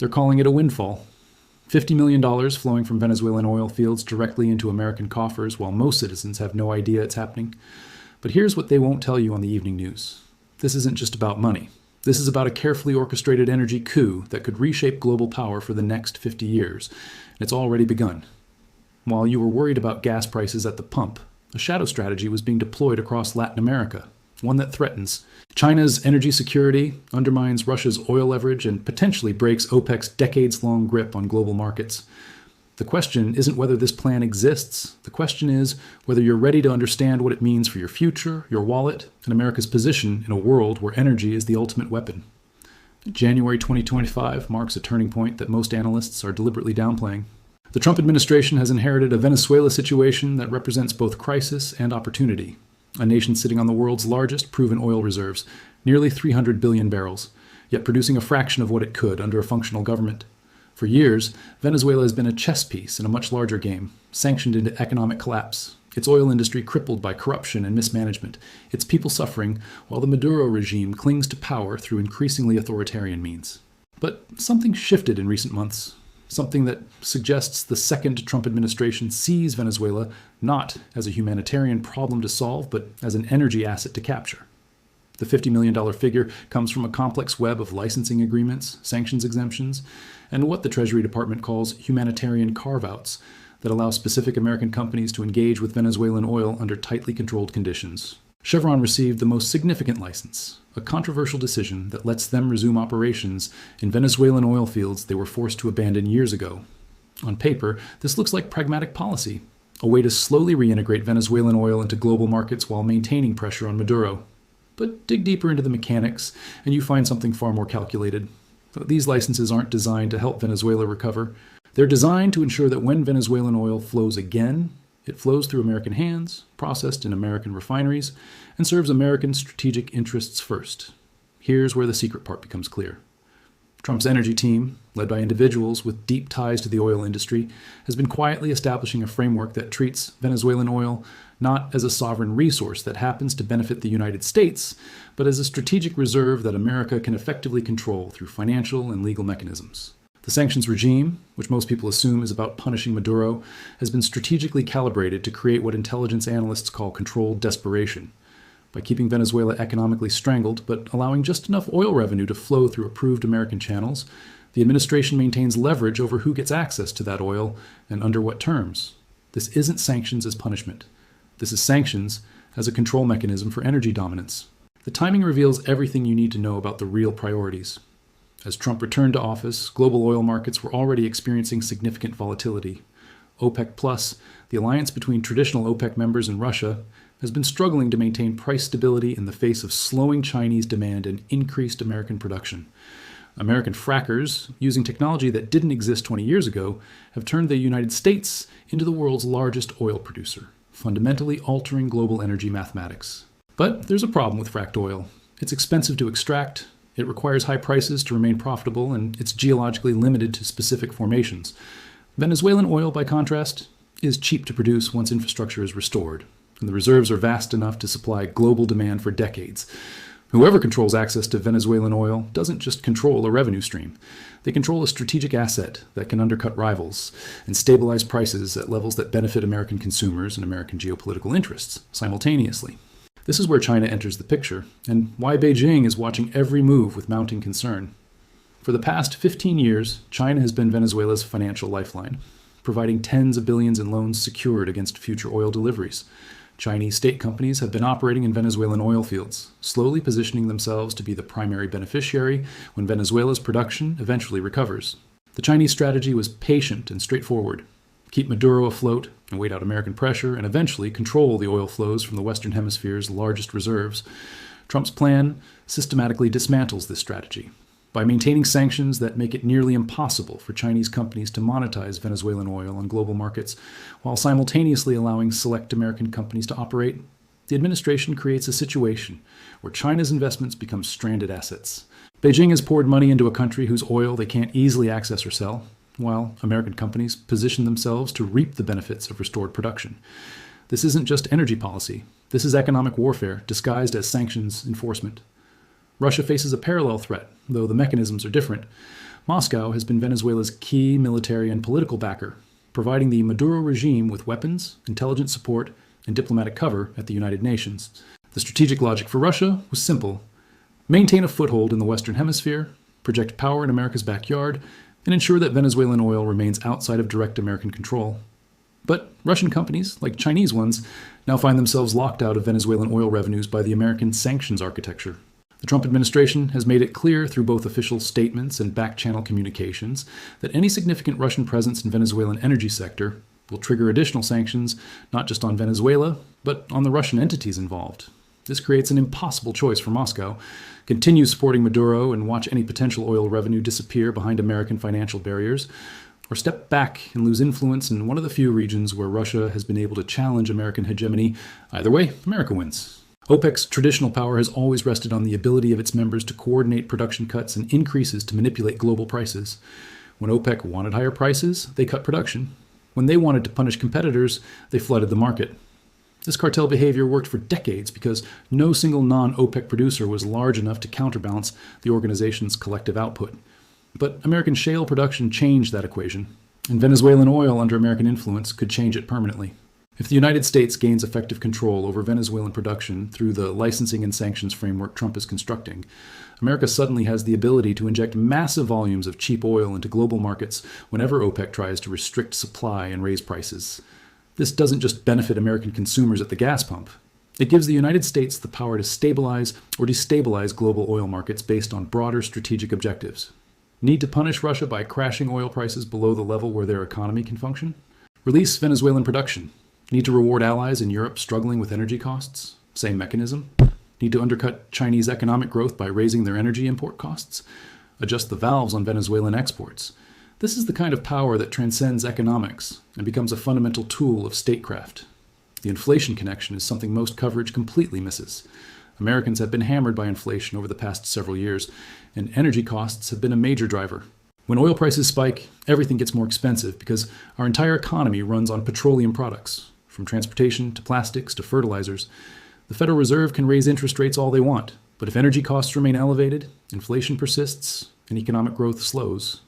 They're calling it a windfall. $50 million flowing from Venezuelan oil fields directly into American coffers while most citizens have no idea it's happening. But here's what they won't tell you on the evening news. This isn't just about money. This is about a carefully orchestrated energy coup that could reshape global power for the next 50 years. And it's already begun. While you were worried about gas prices at the pump, a shadow strategy was being deployed across Latin America, one that threatens China's energy security, undermines Russia's oil leverage, and potentially breaks OPEC's decades-long grip on global markets. The question isn't whether this plan exists. The question is whether you're ready to understand what it means for your future, your wallet, and America's position in a world where energy is the ultimate weapon. January 2025 marks a turning point that most analysts are deliberately downplaying. The Trump administration has inherited a Venezuela situation that represents both crisis and opportunity. A nation sitting on the world's largest proven oil reserves, nearly 300 billion barrels, yet producing a fraction of what it could under a functional government. For years, Venezuela has been a chess piece in a much larger game, sanctioned into economic collapse, its oil industry crippled by corruption and mismanagement, its people suffering, while the Maduro regime clings to power through increasingly authoritarian means. But something shifted in recent months. Something that suggests the second Trump administration sees Venezuela not as a humanitarian problem to solve, but as an energy asset to capture. The $50 million figure comes from a complex web of licensing agreements, sanctions exemptions, and what the Treasury Department calls humanitarian carve-outs that allow specific American companies to engage with Venezuelan oil under tightly controlled conditions. Chevron received the most significant license, a controversial decision that lets them resume operations in Venezuelan oil fields they were forced to abandon years ago. On paper, this looks like pragmatic policy, a way to slowly reintegrate Venezuelan oil into global markets while maintaining pressure on Maduro. But dig deeper into the mechanics, and you find something far more calculated. These licenses aren't designed to help Venezuela recover. They're designed to ensure that when Venezuelan oil flows again, it flows through American hands, processed in American refineries, and serves American strategic interests first. Here's where the secret part becomes clear. Trump's energy team, led by individuals with deep ties to the oil industry, has been quietly establishing a framework that treats Venezuelan oil not as a sovereign resource that happens to benefit the United States, but as a strategic reserve that America can effectively control through financial and legal mechanisms. The sanctions regime, which most people assume is about punishing Maduro, has been strategically calibrated to create what intelligence analysts call controlled desperation. By keeping Venezuela economically strangled, but allowing just enough oil revenue to flow through approved American channels, the administration maintains leverage over who gets access to that oil and under what terms. This isn't sanctions as punishment. This is sanctions as a control mechanism for energy dominance. The timing reveals everything you need to know about the real priorities. As Trump returned to office, global oil markets were already experiencing significant volatility. OPEC+, the alliance between traditional OPEC members and Russia, has been struggling to maintain price stability in the face of slowing Chinese demand and increased American production. American frackers, using technology that didn't exist 20 years ago, have turned the United States into the world's largest oil producer, fundamentally altering global energy mathematics. But there's a problem with fracked oil. It's expensive to extract, it requires high prices to remain profitable, and it's geologically limited to specific formations. Venezuelan oil, by contrast, is cheap to produce once infrastructure is restored, and the reserves are vast enough to supply global demand for decades. Whoever controls access to Venezuelan oil doesn't just control a revenue stream. They control a strategic asset that can undercut rivals and stabilize prices at levels that benefit American consumers and American geopolitical interests simultaneously. This is where China enters the picture, and why Beijing is watching every move with mounting concern. For the past 15 years, China has been Venezuela's financial lifeline, providing tens of billions in loans secured against future oil deliveries. Chinese state companies have been operating in Venezuelan oil fields, slowly positioning themselves to be the primary beneficiary when Venezuela's production eventually recovers. The Chinese strategy was patient and straightforward. Keep Maduro afloat and wait out American pressure, and eventually control the oil flows from the Western Hemisphere's largest reserves. Trump's plan systematically dismantles this strategy by maintaining sanctions that make it nearly impossible for Chinese companies to monetize Venezuelan oil on global markets, while simultaneously allowing select American companies to operate. The administration creates a situation where China's investments become stranded assets. Beijing has poured money into a country whose oil they can't easily access or sell, while American companies position themselves to reap the benefits of restored production. This isn't just energy policy. This is economic warfare disguised as sanctions enforcement. Russia faces a parallel threat, though the mechanisms are different. Moscow has been Venezuela's key military and political backer, providing the Maduro regime with weapons, intelligence support, and diplomatic cover at the United Nations. The strategic logic for Russia was simple: maintain a foothold in the Western Hemisphere, project power in America's backyard, and ensure that Venezuelan oil remains outside of direct American control. But Russian companies, like Chinese ones, now find themselves locked out of Venezuelan oil revenues by the American sanctions architecture. The Trump administration has made it clear through both official statements and back-channel communications that any significant Russian presence in Venezuelan energy sector will trigger additional sanctions, not just on Venezuela, but on the Russian entities involved. This creates an impossible choice for Moscow: continue supporting Maduro and watch any potential oil revenue disappear behind American financial barriers, or step back and lose influence in one of the few regions where Russia has been able to challenge American hegemony. Either way, America wins. OPEC's traditional power has always rested on the ability of its members to coordinate production cuts and increases to manipulate global prices. When OPEC wanted higher prices, they cut production. When they wanted to punish competitors, they flooded the market. This cartel behavior worked for decades because no single non-OPEC producer was large enough to counterbalance the organization's collective output. But American shale production changed that equation, and Venezuelan oil under American influence could change it permanently. If the United States gains effective control over Venezuelan production through the licensing and sanctions framework Trump is constructing, America suddenly has the ability to inject massive volumes of cheap oil into global markets whenever OPEC tries to restrict supply and raise prices. This doesn't just benefit American consumers at the gas pump. It gives the United States the power to stabilize or destabilize global oil markets based on broader strategic objectives. Need to punish Russia by crashing oil prices below the level where their economy can function? Release Venezuelan production. Need to reward allies in Europe struggling with energy costs? Same mechanism. Need to undercut Chinese economic growth by raising their energy import costs? Adjust the valves on Venezuelan exports. This is the kind of power that transcends economics and becomes a fundamental tool of statecraft. The inflation connection is something most coverage completely misses. Americans have been hammered by inflation over the past several years, and energy costs have been a major driver. When oil prices spike, everything gets more expensive because our entire economy runs on petroleum products. From transportation to plastics to fertilizers, the Federal Reserve can raise interest rates all they want, but if energy costs remain elevated, inflation persists, and economic growth slows.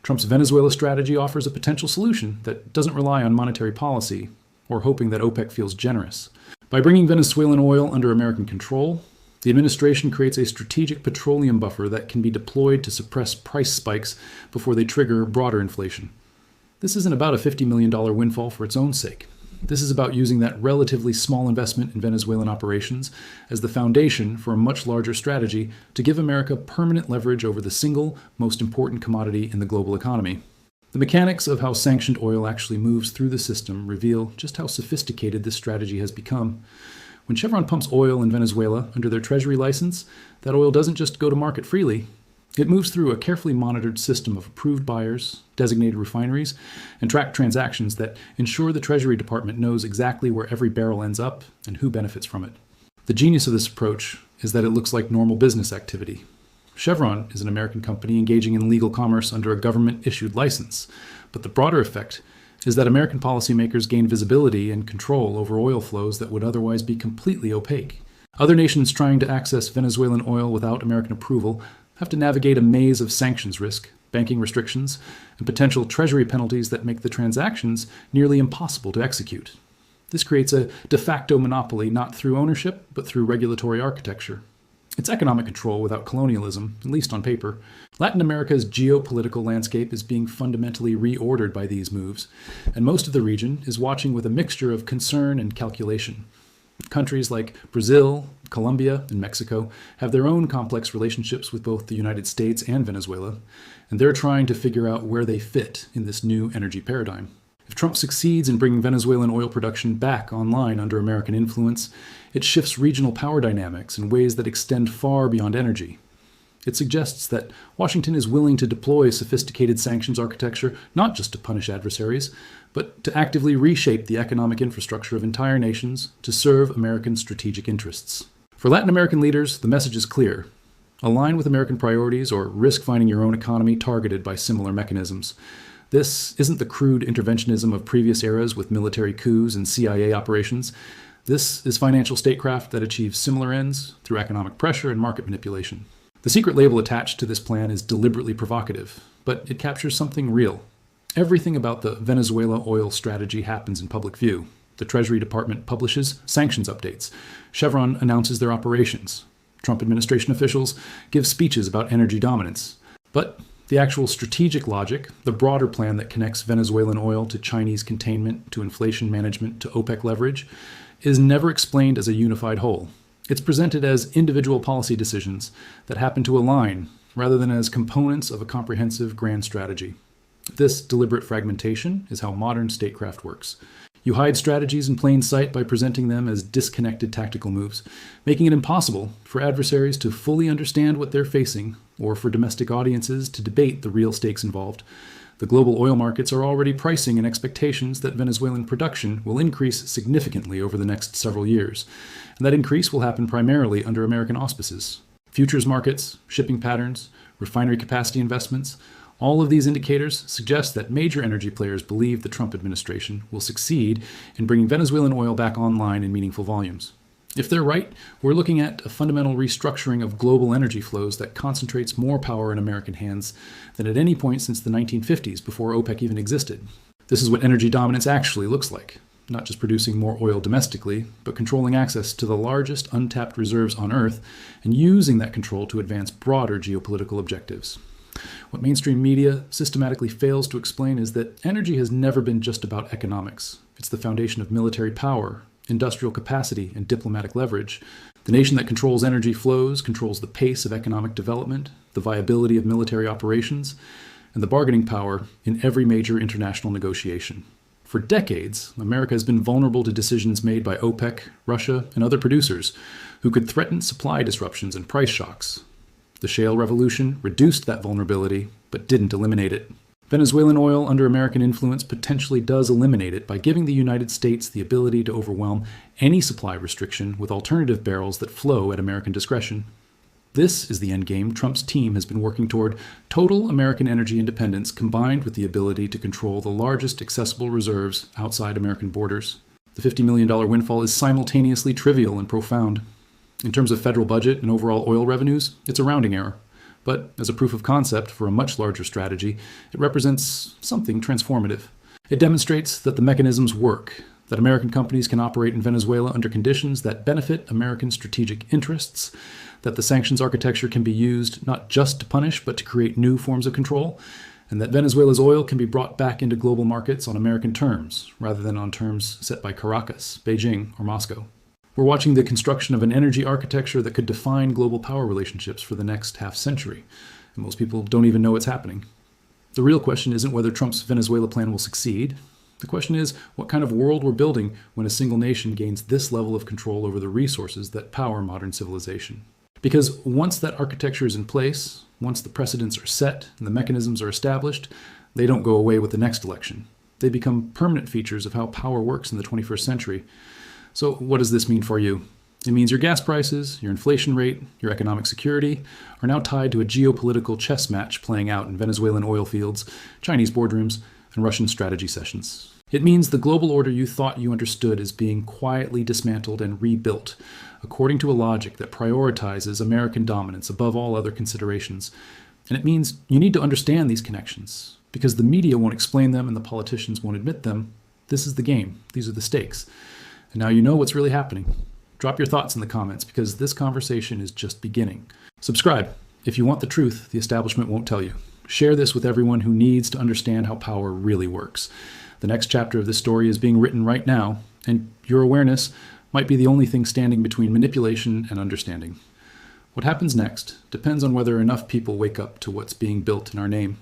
Trump's Venezuela strategy offers a potential solution that doesn't rely on monetary policy or hoping that OPEC feels generous. By bringing Venezuelan oil under American control, the administration creates a strategic petroleum buffer that can be deployed to suppress price spikes before they trigger broader inflation. This isn't about a $50 million windfall for its own sake. This is about using that relatively small investment in Venezuelan operations as the foundation for a much larger strategy to give America permanent leverage over the single most important commodity in the global economy. The mechanics of how sanctioned oil actually moves through the system reveal just how sophisticated this strategy has become. When Chevron pumps oil in Venezuela under their treasury license, that oil doesn't just go to market freely. It moves through a carefully monitored system of approved buyers, designated refineries, and tracked transactions that ensure the Treasury Department knows exactly where every barrel ends up and who benefits from it. The genius of this approach is that it looks like normal business activity. Chevron is an American company engaging in legal commerce under a government-issued license, but the broader effect is that American policymakers gain visibility and control over oil flows that would otherwise be completely opaque. Other nations trying to access Venezuelan oil without American approval have to navigate a maze of sanctions risk, banking restrictions, and potential treasury penalties that make the transactions nearly impossible to execute. This creates a de facto monopoly not through ownership, but through regulatory architecture. It's economic control without colonialism, at least on paper. Latin America's geopolitical landscape is being fundamentally reordered by these moves, and most of the region is watching with a mixture of concern and calculation. Countries like Brazil, Colombia, and Mexico have their own complex relationships with both the United States and Venezuela, and they're trying to figure out where they fit in this new energy paradigm. If Trump succeeds in bringing Venezuelan oil production back online under American influence, it shifts regional power dynamics in ways that extend far beyond energy. It suggests that Washington is willing to deploy sophisticated sanctions architecture not just to punish adversaries, but to actively reshape the economic infrastructure of entire nations to serve American strategic interests. For Latin American leaders, the message is clear. Align with American priorities or risk finding your own economy targeted by similar mechanisms. This isn't the crude interventionism of previous eras with military coups and CIA operations. This is financial statecraft that achieves similar ends through economic pressure and market manipulation. The secret label attached to this plan is deliberately provocative, but it captures something real. Everything about the Venezuela oil strategy happens in public view. The Treasury Department publishes sanctions updates. Chevron announces their operations. Trump administration officials give speeches about energy dominance. But the actual strategic logic, the broader plan that connects Venezuelan oil to Chinese containment, to inflation management, to OPEC leverage, is never explained as a unified whole. It's presented as individual policy decisions that happen to align, rather than as components of a comprehensive grand strategy. This deliberate fragmentation is how modern statecraft works. You hide strategies in plain sight by presenting them as disconnected tactical moves, making it impossible for adversaries to fully understand what they're facing, or for domestic audiences to debate the real stakes involved. The global oil markets are already pricing in expectations that Venezuelan production will increase significantly over the next several years, and that increase will happen primarily under American auspices. Futures markets, shipping patterns, refinery capacity investments, all of these indicators suggest that major energy players believe the Trump administration will succeed in bringing Venezuelan oil back online in meaningful volumes. If they're right, we're looking at a fundamental restructuring of global energy flows that concentrates more power in American hands than at any point since the 1950s, before OPEC even existed. This is what energy dominance actually looks like. Not just producing more oil domestically, but controlling access to the largest untapped reserves on Earth and using that control to advance broader geopolitical objectives. What mainstream media systematically fails to explain is that energy has never been just about economics. It's the foundation of military power, industrial capacity, and diplomatic leverage. The nation that controls energy flows controls the pace of economic development, the viability of military operations, and the bargaining power in every major international negotiation. For decades, America has been vulnerable to decisions made by OPEC, Russia, and other producers who could threaten supply disruptions and price shocks. The shale revolution reduced that vulnerability, but didn't eliminate it. Venezuelan oil under American influence potentially does eliminate it by giving the United States the ability to overwhelm any supply restriction with alternative barrels that flow at American discretion. This is the endgame Trump's team has been working toward: total American energy independence combined with the ability to control the largest accessible reserves outside American borders. The $50 million windfall is simultaneously trivial and profound. In terms of federal budget and overall oil revenues, it's a rounding error. But as a proof of concept for a much larger strategy, it represents something transformative. It demonstrates that the mechanisms work, that American companies can operate in Venezuela under conditions that benefit American strategic interests, that the sanctions architecture can be used not just to punish but to create new forms of control, and that Venezuela's oil can be brought back into global markets on American terms, rather than on terms set by Caracas, Beijing, or Moscow. We're watching the construction of an energy architecture that could define global power relationships for the next half-century, and most people don't even know it's happening. The real question isn't whether Trump's Venezuela plan will succeed. The question is what kind of world we're building when a single nation gains this level of control over the resources that power modern civilization. Because once that architecture is in place, once the precedents are set and the mechanisms are established, they don't go away with the next election. They become permanent features of how power works in the 21st century. So what does this mean for you? It means your gas prices, your inflation rate, your economic security are now tied to a geopolitical chess match playing out in Venezuelan oil fields, Chinese boardrooms, and Russian strategy sessions. It means the global order you thought you understood is being quietly dismantled and rebuilt according to a logic that prioritizes American dominance above all other considerations. And it means you need to understand these connections. Because the media won't explain them and the politicians won't admit them, this is the game. These are the stakes. And now you know what's really happening. Drop your thoughts in the comments, because this conversation is just beginning. Subscribe. If you want the truth, the establishment won't tell you. Share this with everyone who needs to understand how power really works. The next chapter of this story is being written right now, and your awareness might be the only thing standing between manipulation and understanding. What happens next depends on whether enough people wake up to what's being built in our name.